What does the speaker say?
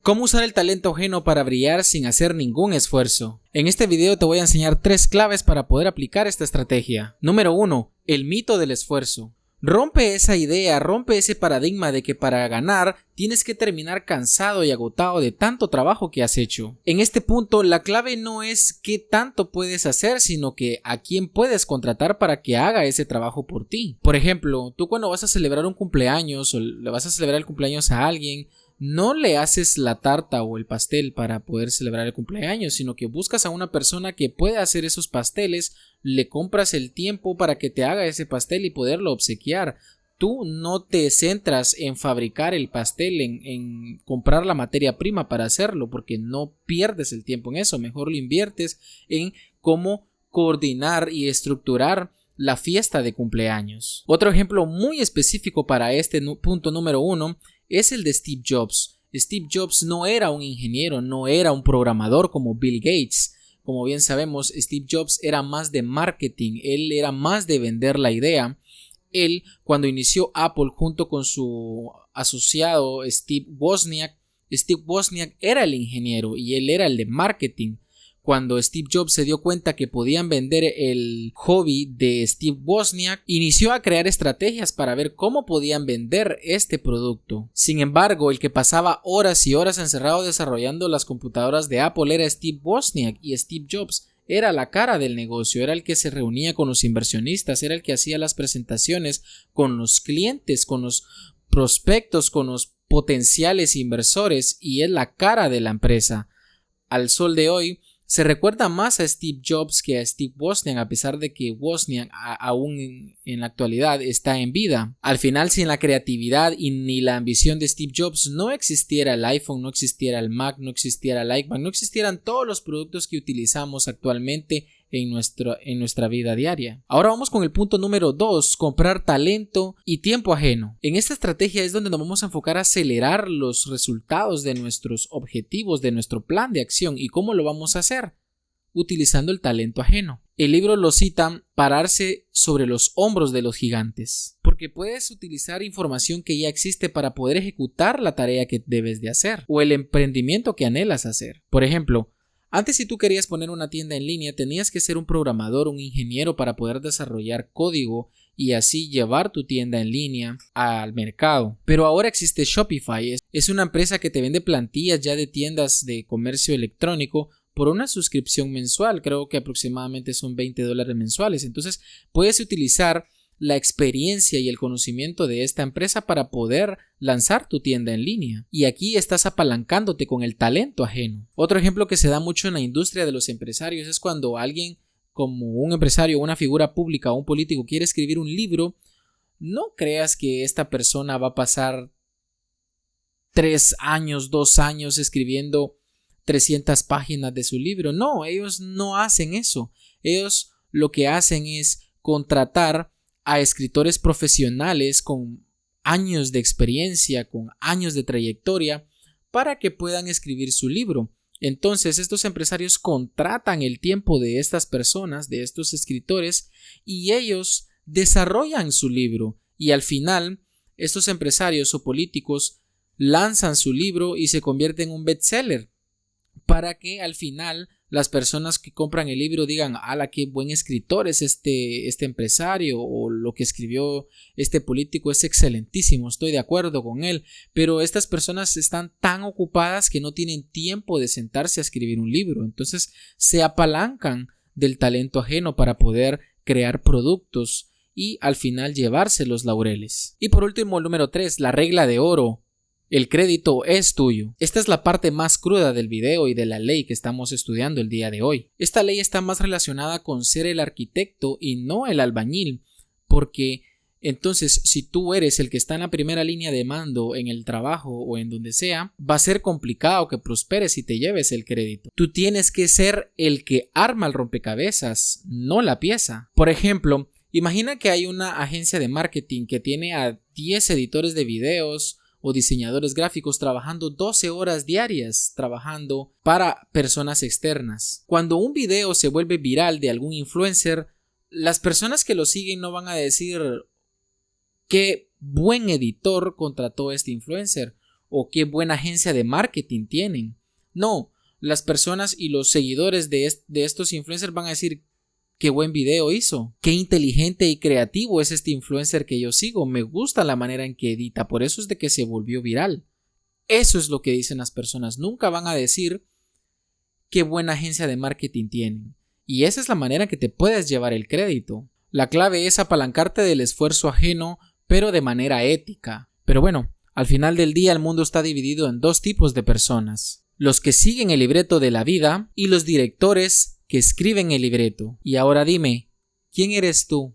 ¿Cómo usar el talento ajeno para brillar sin hacer ningún esfuerzo? En este video te voy a enseñar 3 claves para poder aplicar esta estrategia. Número 1. El mito del esfuerzo. Rompe esa idea, rompe ese paradigma de que para ganar tienes que terminar cansado y agotado de tanto trabajo que has hecho. En este punto, la clave no es qué tanto puedes hacer, sino que a quién puedes contratar para que haga ese trabajo por ti. Por ejemplo, tú cuando vas a celebrar un cumpleaños o le vas a celebrar el cumpleaños a alguien, no le haces la tarta o el pastel para poder celebrar el cumpleaños, sino que buscas a una persona que pueda hacer esos pasteles, le compras el tiempo para que te haga ese pastel y poderlo obsequiar. Tú no te centras en fabricar el pastel, en comprar la materia prima para hacerlo, porque no pierdes el tiempo en eso, mejor lo inviertes en cómo coordinar y estructurar la fiesta de cumpleaños. Otro ejemplo muy específico para este punto número 1 es el de Steve Jobs. Steve Jobs no era un ingeniero, no era un programador como Bill Gates. Como bien sabemos, Steve Jobs era más de marketing, él era más de vender la idea. Él, cuando inició Apple junto con su asociado Steve Wozniak era el ingeniero y él era el de marketing. Cuando Steve Jobs se dio cuenta que podían vender el hobby de Steve Wozniak, inició a crear estrategias para ver cómo podían vender este producto. Sin embargo, el que pasaba horas y horas encerrado desarrollando las computadoras de Apple era Steve Wozniak, y Steve Jobs era la cara del negocio, era el que se reunía con los inversionistas, era el que hacía las presentaciones con los clientes, con los prospectos, con los potenciales inversores, y es la cara de la empresa. Al sol de hoy, se recuerda más a Steve Jobs que a Steve Wozniak, a pesar de que Wozniak aún en la actualidad está en vida. Al final, sin la creatividad y ni la ambición de Steve Jobs, no existiera el iPhone, no existiera el Mac, no existiera el iPad, no existieran todos los productos que utilizamos actualmente en nuestra vida diaria. Ahora vamos con el punto número 2, comprar talento y tiempo ajeno. En esta estrategia es donde nos vamos a enfocar a acelerar los resultados de nuestros objetivos, de nuestro plan de acción. ¿Y cómo lo vamos a hacer? Utilizando el talento ajeno. El libro lo cita: pararse sobre los hombros de los gigantes, porque puedes utilizar información que ya existe para poder ejecutar la tarea que debes de hacer o el emprendimiento que anhelas hacer. Por ejemplo, antes, si tú querías poner una tienda en línea, tenías que ser un programador, un ingeniero para poder desarrollar código y así llevar tu tienda en línea al mercado. Pero ahora existe Shopify. Es una empresa que te vende plantillas ya de tiendas de comercio electrónico por una suscripción mensual. Creo que aproximadamente son $20 mensuales. Entonces, puedes utilizar la experiencia y el conocimiento de esta empresa para poder lanzar tu tienda en línea. Y aquí estás apalancándote con el talento ajeno. Otro ejemplo que se da mucho en la industria de los empresarios es cuando alguien, como un empresario, una figura pública o un político, quiere escribir un libro. No creas que esta persona va a pasar 3 años, 2 años escribiendo 300 páginas de su libro. No, ellos no hacen eso. Ellos lo que hacen es contratar a escritores profesionales con años de experiencia, con años de trayectoria, para que puedan escribir su libro. Entonces, estos empresarios contratan el tiempo de estas personas, de estos escritores, y ellos desarrollan su libro. Y al final, estos empresarios o políticos lanzan su libro y se convierte en un bestseller, para que al final las personas que compran el libro digan: ¡ala, qué buen escritor es este empresario! O lo que escribió este político es excelentísimo, estoy de acuerdo con él. Pero estas personas están tan ocupadas que no tienen tiempo de sentarse a escribir un libro. Entonces se apalancan del talento ajeno para poder crear productos y al final llevarse los laureles. Y por último, el número 3, la regla de oro. El crédito es tuyo. Esta es la parte más cruda del video y de la ley que estamos estudiando el día de hoy. Esta ley está más relacionada con ser el arquitecto y no el albañil, porque entonces si tú eres el que está en la primera línea de mando en el trabajo o en donde sea, va a ser complicado que prosperes y te lleves el crédito. Tú tienes que ser el que arma el rompecabezas, no la pieza. Por ejemplo, imagina que hay una agencia de marketing que tiene a 10 editores de videos o diseñadores gráficos trabajando 12 horas diarias trabajando para personas externas. Cuando un video se vuelve viral de algún influencer, las personas que lo siguen no van a decir: qué buen editor contrató este influencer, o qué buena agencia de marketing tienen. No, las personas y los seguidores de estos influencers van a decir: qué buen video hizo, qué inteligente y creativo es este influencer que yo sigo, me gusta la manera en que edita, por eso es de que se volvió viral. Eso es lo que dicen las personas, nunca van a decir qué buena agencia de marketing tienen. Y esa es la manera en que te puedes llevar el crédito. La clave es apalancarte del esfuerzo ajeno, pero de manera ética. Pero bueno, al final del día el mundo está dividido en dos tipos de personas: los que siguen el libreto de la vida y los directores que escriben el libreto. Y ahora dime, ¿quién eres tú?